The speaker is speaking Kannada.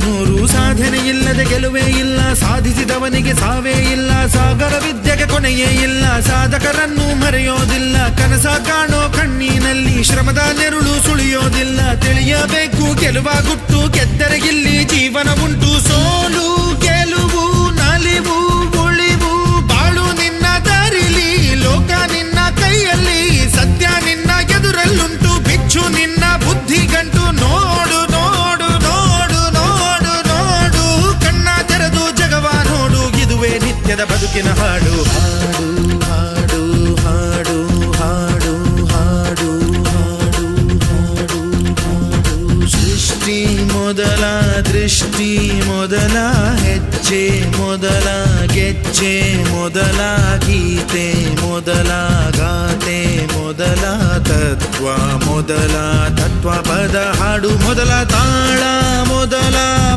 ನೂರು ಸಾಧನೆ ಇಲ್ಲದೆ ಗೆಲುವೇ ಇಲ್ಲ, ಸಾಧಿಸಿದವನಿಗೆ ಸಾವೇ ಇಲ್ಲ, ಸಾಗರ ವಿದ್ಯೆಗೆ ಕೊನೆಯೇ ಇಲ್ಲ, ಸಾಧಕರನ್ನು ಮರೆಯೋದಿಲ್ಲ, ಕನಸ ಕಾಣೋ ಕಣ್ಣಿನಲ್ಲಿ ಶ್ರಮದ ನೆರುಳು ಸುಳಿಯೋದಿಲ್ಲ, ತಿಳಿಯಬೇಕು ಗೆಲುವ ಗುಟ್ಟು, ಗೆದ್ದರೆ ಇಲ್ಲಿ ಜೀವನ ಉಂಟು, ಸೋಲು ಗೆಲುವು ನಲಿವು ಉಳಿವು ಬಾಳು ನಿನ್ನ ದಾರಿಲಿ, ಲೋಕ ನಿನ್ನ ಕೈಯಲ್ಲಿ, ಸತ್ಯ ನಿನ್ನ ಎದುರಲ್ಲುಂಟು, ಬಿಚ್ಚು ನಿನ್ನ ಬುದ್ಧಿ ಗಂಟು, ನೋಡು ನೋಡು ನೋಡು ನೋಡು ನೋಡು, ಕಣ್ಣ ತೆರೆದು ಜಗವ ನೋಡು, ಇದುವೇ ನಿತ್ಯದ ಬದುಕಿನ ಹಾಡು. ಹಾಡು ಹಾಡು ಹಾಡು ಹಾಡು ಹಾಡು ಹಾಡು ಹಾಡು ಸೃಷ್ಟಿ ಮೊದಲ ದೃಷ್ಟಿ ಮೊದಲ ಹೆಜ್ಜೆ ಮೊದಲ ಗೆಜ್ಜೆ ಮೊದಲ ಗೀತೆ ಮೊದಲ ಗಾತೆ ಮೊದಲ ತತ್ವ ಮೊದಲ ತತ್ವ ಪದ ಹಾಡು ಮೊದಲ ತಾಳ ಮೊದಲ